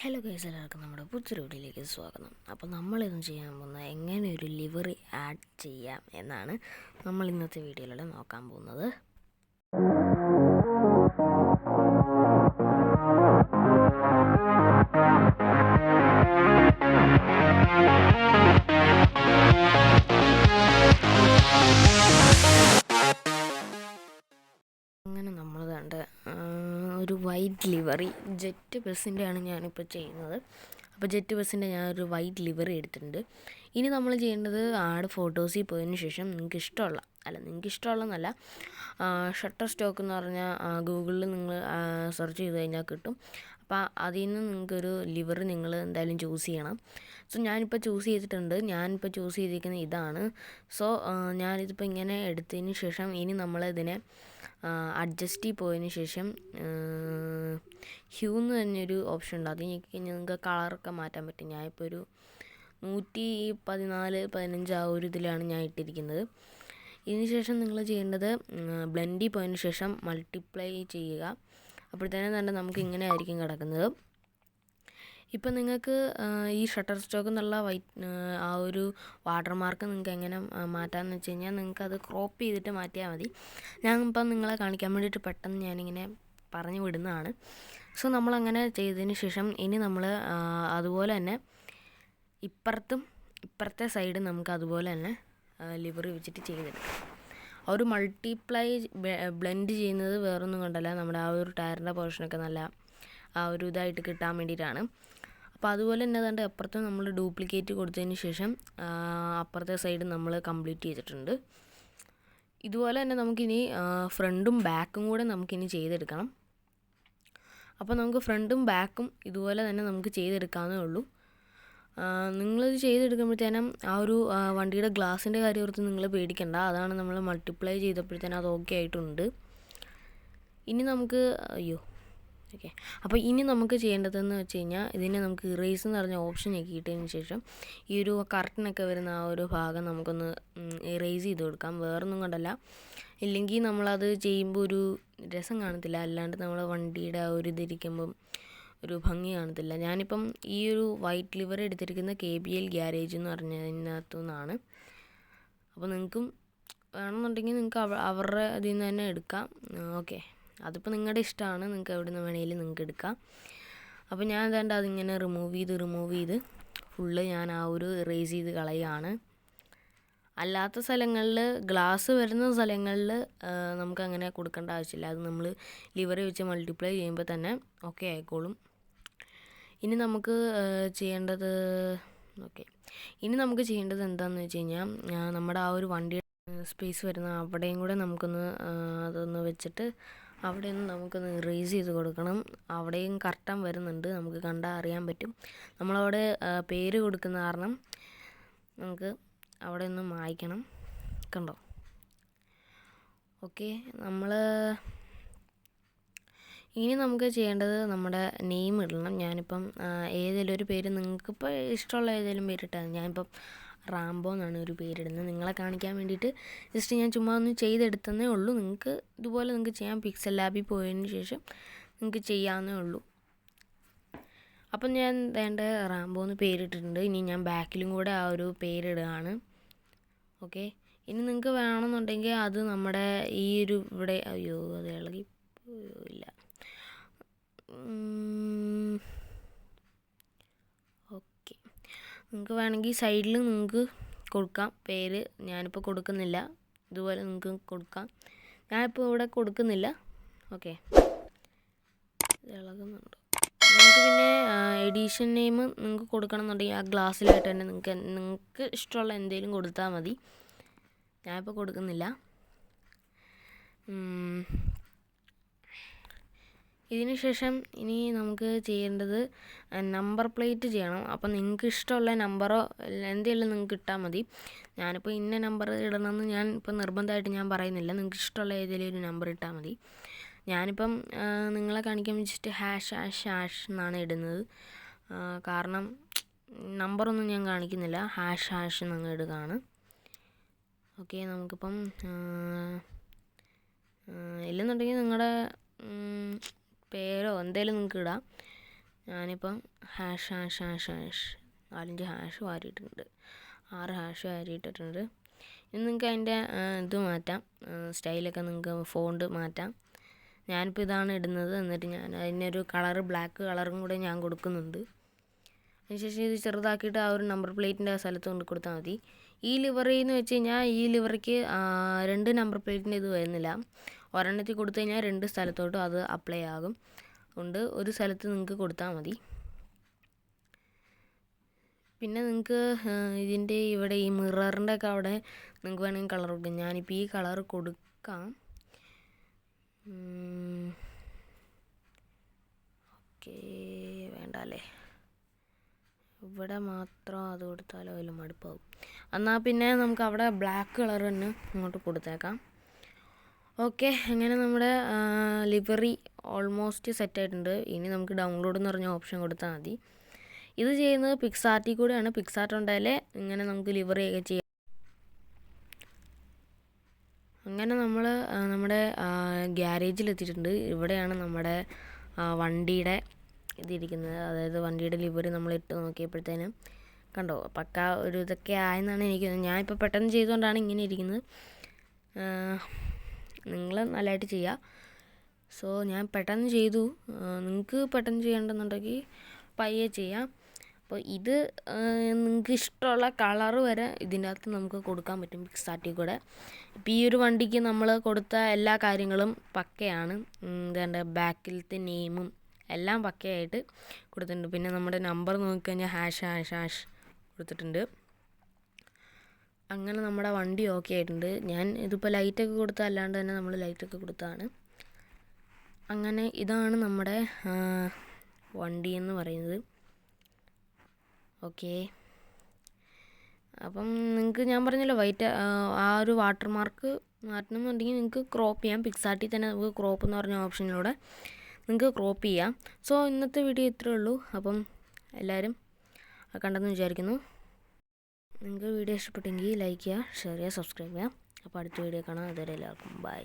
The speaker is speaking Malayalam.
ഹലോ ഗൈസ്, എല്ലാവർക്കും നമ്മുടെ പുതിയൊരു വീഡിയോയിലേക്ക് സ്വാഗതം. അപ്പോൾ നമ്മളിന്ന് ചെയ്യാൻ പോകുന്നത് എങ്ങനെ ഒരു ലിവറി ആഡ് ചെയ്യാം എന്നാണ് നമ്മൾ ഇന്നത്തെ വീഡിയോയിലൂടെ നോക്കാൻ പോകുന്നത്. അങ്ങനെ നമ്മൾ കണ്ട ഒരു വൈറ്റ് ലിവറി ജെറ്റ് ബസ്സിൻ്റെയാണ് ഞാനിപ്പോൾ ചെയ്യുന്നത്. അപ്പോൾ ജെറ്റ് ബസ്സിൻ്റെ ഞാനൊരു വൈറ്റ് ലിവറി എടുത്തിട്ടുണ്ട്. ഇനി നമ്മൾ ചെയ്യേണ്ടത് ആഡ് ഫോട്ടോസിൽ പോയതിന് ശേഷം നിങ്ങൾക്ക് ഇഷ്ടമുള്ളതെന്നല്ല, ഷട്ടർ സ്റ്റോക്ക് എന്ന് പറഞ്ഞാൽ ഗൂഗിളിൽ നിങ്ങൾ സെർച്ച് ചെയ്ത് കഴിഞ്ഞാൽ കിട്ടും. അപ്പോൾ അതിൽ നിന്ന് നിങ്ങൾക്കൊരു ലിവർ നിങ്ങൾ എന്തായാലും ചൂസ് ചെയ്യണം. സോ ഞാനിപ്പോൾ ചൂസ് ചെയ്തിട്ടുണ്ട്. ഞാനിപ്പോൾ ചൂസ് ചെയ്തിരിക്കുന്നത് ഇതാണ്. സോ ഞാനിതിപ്പോൾ ഇങ്ങനെ എടുത്തതിന് ശേഷം ഇനി നമ്മളിതിനെ അഡ്ജസ്റ്റിൽ പോയതിന് ശേഷം ഹ്യൂ എന്ന് തന്നെയൊരു ഓപ്ഷൻ ഉണ്ട്. അത് കഴിഞ്ഞാൽ നിങ്ങൾക്ക് കളറൊക്കെ മാറ്റാൻ പറ്റും. ഞാനിപ്പോൾ ഒരു 114-15 ആ ഒരു ഇതിലാണ് ഞാൻ ഇട്ടിരിക്കുന്നത്. ഇതിന് ശേഷം നിങ്ങൾ ചെയ്യേണ്ടത് ബ്ലെൻഡിൽ പോയതിന് ശേഷം മൾട്ടിപ്ലൈ ചെയ്യുക. അപ്പോഴത്തേനും തന്നെ നമുക്ക് ഇങ്ങനെ ആയിരിക്കും കിടക്കുന്നത്. ഇപ്പം നിങ്ങൾക്ക് ഈ ഷട്ടർ സ്റ്റോക്ക് എന്നുള്ള ആ ഒരു വാട്ടർമാർക്ക് നിങ്ങൾക്ക് എങ്ങനെ മാറ്റാമെന്ന് വെച്ച് കഴിഞ്ഞാൽ നിങ്ങൾക്കത് ക്രോപ്പ് ചെയ്തിട്ട് മാറ്റിയാൽ മതി. ഞാനിപ്പം നിങ്ങളെ കാണിക്കാൻ വേണ്ടിയിട്ട് പെട്ടെന്ന് ഞാനിങ്ങനെ പറഞ്ഞു വിടുന്നതാണ്. സോ നമ്മളങ്ങനെ ചെയ്തതിന് ശേഷം ഇനി നമ്മൾ അതുപോലെ തന്നെ ഇപ്പുറത്തെ സൈഡ് നമുക്ക് അതുപോലെ തന്നെ ലിവർ വെച്ചിട്ട് ചെയ്തെടുക്കാം. ആ ഒരു മൾട്ടിപ്ലൈ ബ്ലെൻഡ് ചെയ്യുന്നത് വേറൊന്നും കൊണ്ടല്ല, നമ്മുടെ ആ ഒരു ടയറിൻ്റെ പോർഷനൊക്കെ നല്ല ആ ഒരു ഇതായിട്ട് കിട്ടാൻ വേണ്ടിയിട്ടാണ്. അപ്പോൾ അതുപോലെ തന്നെ അതുകൊണ്ട് അപ്പുറത്ത് നമ്മൾ ഡ്യൂപ്ലിക്കേറ്റ് കൊടുത്തതിന് ശേഷം അപ്പുറത്തെ സൈഡ് നമ്മൾ കംപ്ലീറ്റ് ചെയ്തിട്ടുണ്ട്. ഇതുപോലെ തന്നെ നമുക്കിനി ഫ്രണ്ടും ബാക്കും കൂടെ നമുക്കിനി ചെയ്തെടുക്കണം. അപ്പോൾ നമുക്ക് ഫ്രണ്ടും ബാക്കും ഇതുപോലെ തന്നെ നമുക്ക് ചെയ്തെടുക്കാവുന്നേ ഉള്ളൂ. നിങ്ങളിത് ചെയ്തെടുക്കുമ്പോഴത്തേനും ആ ഒരു വണ്ടിയുടെ ഗ്ലാസിൻ്റെ കാര്യം ഓർത്ത് നിങ്ങൾ പേടിക്കണ്ട. അതാണ് നമ്മൾ മൾട്ടിപ്ലൈ ചെയ്തപ്പോഴത്തേനും അത് ഓക്കെ ആയിട്ടുണ്ട്. ഇനി നമുക്ക് ഓക്കെ, അപ്പോൾ ഇനി നമുക്ക് ചെയ്യേണ്ടതെന്ന് വെച്ച് കഴിഞ്ഞാൽ ഇതിനെ നമുക്ക് ഇറേസ് എന്ന് പറഞ്ഞ ഓപ്ഷൻ ഞെക്കിയിട്ടതിന് ശേഷം ഈ ഒരു കർട്ടനൊക്കെ വരുന്ന ആ ഒരു ഭാഗം നമുക്കൊന്ന് ഇറേസ് ചെയ്ത് കൊടുക്കാം. വേറൊന്നും കൊണ്ടല്ല, ഇല്ലെങ്കിൽ നമ്മളത് ചെയ്യുമ്പോൾ ഒരു രസം കാണത്തില്ല. അല്ലാണ്ട് നമ്മൾ വണ്ടിയുടെ ആ ഒരു ഇതിരിക്കുമ്പം ഒരു ഭംഗി കാണത്തില്ല. ഞാനിപ്പം ഈ ഒരു വൈറ്റ് ലിവർ എടുത്തിരിക്കുന്ന KBL ഗ്യാരേജ് എന്ന് പറഞ്ഞതിനകത്തു നിന്നാണ്. അപ്പോൾ നിങ്ങൾക്കും വേണമെന്നുണ്ടെങ്കിൽ നിങ്ങൾക്ക് അവരുടെ ഇതിൽ നിന്ന് തന്നെ എടുക്കാം. ഓക്കെ, അതിപ്പോൾ നിങ്ങളുടെ ഇഷ്ടമാണ്. നിങ്ങൾക്ക് എവിടെ നിന്ന് വേണമെങ്കിലും നിങ്ങൾക്ക് എടുക്കാം. അപ്പോൾ ഞാൻ എന്താണ്ട് അതിങ്ങനെ റിമൂവ് ചെയ്ത് ഫുള്ള് ഞാൻ ആ ഒരു ഇറേസ് ചെയ്ത് കളയുകയാണ്. അല്ലാത്ത സ്ഥലങ്ങളിൽ ഗ്ലാസ് വരുന്ന സ്ഥലങ്ങളിൽ നമുക്കങ്ങനെ കൊടുക്കേണ്ട ആവശ്യമില്ല. അത് നമ്മൾ ലിവർ വെച്ച് മൾട്ടിപ്ലൈ ചെയ്യുമ്പോൾ തന്നെ ഓക്കെ ആയിക്കോളും. ഇനി നമുക്ക് ചെയ്യേണ്ടത് എന്താണെന്ന് വെച്ച് കഴിഞ്ഞാൽ നമ്മുടെ ആ ഒരു വണ്ടിയുടെ സ്പേസ് വരുന്ന അവിടെയും കൂടെ നമുക്കൊന്ന് അതൊന്ന് വെച്ചിട്ട് അവിടെയൊന്ന് നമുക്കൊന്ന് ഇറേസ് ചെയ്ത് കൊടുക്കണം. അവിടെയും കർട്ടൻ വരുന്നുണ്ട്, നമുക്ക് കണ്ടാൽ അറിയാൻ പറ്റും. നമ്മളവിടെ പേര് കൊടുക്കുന്ന കാരണം നമുക്ക് അവിടെ ഒന്ന് മായ്ക്കണം. കണ്ടോ? ഓക്കെ, ഇനി നമുക്ക് ചെയ്യേണ്ടത് നമ്മുടെ നെയിം ഇടണം. ഞാനിപ്പം ഏതെങ്കിലും ഒരു പേര് നിങ്ങൾക്കിപ്പോൾ ഇഷ്ടമുള്ള ഏതെങ്കിലും പേരിട്ടാൽ മതി. ഞാനിപ്പം റാംബോ എന്നാണ് ഒരു പേരിടുന്നത്. നിങ്ങളെ കാണിക്കാൻ വേണ്ടിയിട്ട് ജസ്റ്റ് ഞാൻ ചുമ്മാ ഒന്ന് ചെയ്തെടുത്തതേ ഉള്ളൂ. നിങ്ങൾക്ക് ഇതുപോലെ നിങ്ങൾക്ക് ചെയ്യാം. പിക്സൽ ലാബിൽ പോയതിന് ശേഷം നിങ്ങൾക്ക് ചെയ്യാവുന്നേ ഉള്ളൂ. അപ്പം ഞാൻ റാംബോ എന്ന് പേരിട്ടിട്ടുണ്ട്. ഇനി ഞാൻ ബാക്കിലും കൂടെ ആ ഒരു പേരിടുകയാണ്. ഓക്കെ, ഇനി നിങ്ങൾക്ക് വേണമെന്നുണ്ടെങ്കിൽ അത് നമ്മുടെ ഈ ഒരു ഇവിടെ അത് ഇളകി ഇല്ല. ഓക്കെ, നിങ്ങൾക്ക് വേണമെങ്കിൽ സൈഡിൽ നിങ്ങൾക്ക് കൊടുക്കാം പേര്. ഞാനിപ്പോൾ കൊടുക്കുന്നില്ല. ഇതുപോലെ നിങ്ങൾക്ക് കൊടുക്കാം. ഞാനിപ്പോൾ ഇവിടെ കൊടുക്കുന്നില്ല. ഓക്കെ, ഇളകുന്നുണ്ട്. നിങ്ങൾക്ക് പിന്നെ എഡീഷൻ നെയിം നിങ്ങൾക്ക് കൊടുക്കണം എന്നുണ്ടെങ്കിൽ ആ ഗ്ലാസ്സിലായിട്ട് തന്നെ നിങ്ങൾക്ക് ഇഷ്ടമുള്ള എന്തെങ്കിലും കൊടുത്താൽ മതി. ഞാനിപ്പോൾ കൊടുക്കുന്നില്ല. ഇതിന് ശേഷം ഇനി നമുക്ക് ചെയ്യേണ്ടത് നമ്പർ പ്ലേറ്റ് ചെയ്യണം. അപ്പം നിങ്ങൾക്ക് ഇഷ്ടമുള്ള നമ്പറോ എന്തെങ്കിലും നിങ്ങൾക്ക് ഇട്ടാൽ മതി. ഞാനിപ്പോൾ ഇന്ന നമ്പർ ഇടണമെന്ന് ഞാൻ ഇപ്പം നിർബന്ധമായിട്ട് ഞാൻ പറയുന്നില്ല. നിങ്ങൾക്ക് ഇഷ്ടമുള്ള ഏതെങ്കിലും ഒരു നമ്പർ ഇട്ടാൽ മതി. ഞാനിപ്പം നിങ്ങളെ കാണിക്കാൻ വെച്ചിട്ട് ## എന്നാണ് ഇടുന്നത്. കാരണം നമ്പറൊന്നും ഞാൻ കാണിക്കുന്നില്ല, ## എന്നങ്ങ് ഇടുകയാണ്. ഓക്കെ, നമുക്കിപ്പം ഇല്ലെന്നുണ്ടെങ്കിൽ നിങ്ങളുടെ പേരോ എന്തെങ്കിലും നിങ്ങൾക്ക് ഇടാം. ഞാനിപ്പം #### 4 ഹാഷ് വാരിയിട്ടുണ്ട്, 6 ഹാഷ് വാരിയിട്ടിട്ടുണ്ട്. ഇനി നിങ്ങൾക്ക് അതിൻ്റെ ഇത് മാറ്റാം, സ്റ്റൈലൊക്കെ നിങ്ങൾക്ക് ഫോണ്ട് മാറ്റാം. ഞാനിപ്പോൾ ഇതാണ് ഇടുന്നത്. എന്നിട്ട് ഞാൻ അതിനൊരു കളറ് ബ്ലാക്ക് കളറും കൂടെ ഞാൻ കൊടുക്കുന്നുണ്ട്. അതിനുശേഷം ഇത് ചെറുതാക്കിയിട്ട് ആ ഒരു നമ്പർ പ്ലേറ്റിൻ്റെ ആ സ്ഥലത്ത് കൊണ്ട് കൊടുത്താൽ മതി. ഈ ലിവറി എന്ന് വെച്ച് കഴിഞ്ഞാൽ ഈ ലിവറിക്ക് 2 നമ്പർ പ്ലേറ്റിൻ്റെ ഇത് വരുന്നില്ല. ഒരെണ്ണത്തിൽ കൊടുത്തു കഴിഞ്ഞാൽ 2 സ്ഥലത്തോട്ടും അത് അപ്ലൈ ആകും. അതുകൊണ്ട് ഒരു സ്ഥലത്ത് നിങ്ങൾക്ക് കൊടുത്താൽ മതി. പിന്നെ നിങ്ങൾക്ക് ഇതിൻ്റെ ഇവിടെ ഈ മിററിൻ്റെ ഒക്കെ അവിടെ നിങ്ങൾക്ക് വേണമെങ്കിൽ കളർ കൊടുക്കാം. ഞാനിപ്പോൾ ഈ കളർ കൊടുക്കാം. ഓക്കേ, വേണ്ട അല്ലേ, ഇവിടെ മാത്രം അത് കൊടുത്താലോ അതിൽ മടുപ്പാവും. എന്നാൽ പിന്നെ നമുക്ക് അവിടെ ബ്ലാക്ക് കളർ തന്നെ ഇങ്ങോട്ട് കൊടുത്തേക്കാം. ഓക്കെ, അങ്ങനെ നമ്മുടെ ലിവറി ഓൾമോസ്റ്റ് സെറ്റായിട്ടുണ്ട്. ഇനി നമുക്ക് ഡൗൺലോഡ് എന്ന് പറഞ്ഞ ഓപ്ഷൻ കൊടുത്താൽ മതി. ഇത് ചെയ്യുന്നത് പിക്സാർട്ടിൽ കൂടെയാണ്. പിക്സാർട്ട് ഉണ്ടായാലേ ഇങ്ങനെ നമുക്ക് ലിവറിയൊക്കെ ചെയ്യാം. അങ്ങനെ നമ്മൾ നമ്മുടെ ഗ്യാരേജിലെത്തിയിട്ടുണ്ട്. ഇവിടെയാണ് നമ്മുടെ വണ്ടിയുടെ ഇതിരിക്കുന്നത്. അതായത് വണ്ടിയുടെ ലിവറി നമ്മൾ ഇട്ട് നോക്കിയപ്പോഴത്തേനും കണ്ടോ, പക്ക ഒരു ഇതൊക്കെ ആയെന്നാണ് എനിക്ക് തോന്നുന്നത്. ഞാനിപ്പോൾ പെട്ടെന്ന് ചെയ്തുകൊണ്ടാണ് ഇങ്ങനെ ഇരിക്കുന്നത്. നിങ്ങൾ നല്ലതായിട്ട് ചെയ്യുക. സോ ഞാൻ പെട്ടെന്ന് ചെയ്തു. നിങ്ങൾക്ക് പെട്ടെന്ന് ചെയ്യണമെന്നുണ്ടെങ്കിൽ പയ്യെ ചെയ്യാം. അപ്പോൾ ഇത് നിങ്ങൾക്ക് ഇഷ്ടമുള്ള കളറ് വരെ ഇതിൻ്റെ അകത്ത് നമുക്ക് കൊടുക്കാൻ പറ്റും പിക്സാർട്ടിൽ കൂടെ. ഇപ്പോൾ ഈ ഒരു വണ്ടിക്ക് നമ്മൾ കൊടുത്ത എല്ലാ കാര്യങ്ങളും പക്കയാണ്. എന്താണ്ട് ബാക്കിലത്തെ നെയിമും എല്ലാം പക്കയായിട്ട് കൊടുത്തിട്ടുണ്ട്. പിന്നെ നമ്മുടെ നമ്പർ നോക്കിക്കഴിഞ്ഞാൽ ### കൊടുത്തിട്ടുണ്ട്. അങ്ങനെ നമ്മുടെ വണ്ടി ഓക്കെ ആയിട്ടുണ്ട്. ഞാൻ ഇതിപ്പോൾ ലൈറ്റൊക്കെ കൊടുത്ത അല്ലാണ്ട് തന്നെ നമ്മൾ ലൈറ്റൊക്കെ കൊടുത്തതാണ്. അങ്ങനെ ഇതാണ് നമ്മുടെ വണ്ടി എന്ന് പറയുന്നത്. ഓക്കെ, അപ്പം നിങ്ങൾക്ക് ഞാൻ പറഞ്ഞല്ലോ വൈറ്റ് ആ ഒരു വാട്ടർ മാർക്ക് മാറ്റണമെന്നുണ്ടെങ്കിൽ നിങ്ങൾക്ക് ക്രോപ്പ് ചെയ്യാം. പിക്സാർട്ടിൽ തന്നെ നമുക്ക് ക്രോപ്പ് എന്ന് പറഞ്ഞ ഓപ്ഷനിലൂടെ നിങ്ങൾക്ക് ക്രോപ്പ് ചെയ്യാം. സോ ഇന്നത്തെ വീഡിയോ ഇത്രയേ ഉള്ളൂ. അപ്പം എല്ലാവരും കണ്ടെന്ന് വിചാരിക്കുന്നു. നിങ്ങൾക്ക് വീഡിയോ ഇഷ്ടപ്പെട്ടെങ്കിൽ ലൈക്ക് ചെയ്യുക, ഷെയർ ചെയ്യുക, സബ്സ്ക്രൈബ് ചെയ്യുക. അപ്പോൾ അടുത്ത വീഡിയോ കാണാം. അതുവരെ എല്ലാവർക്കും ബൈ.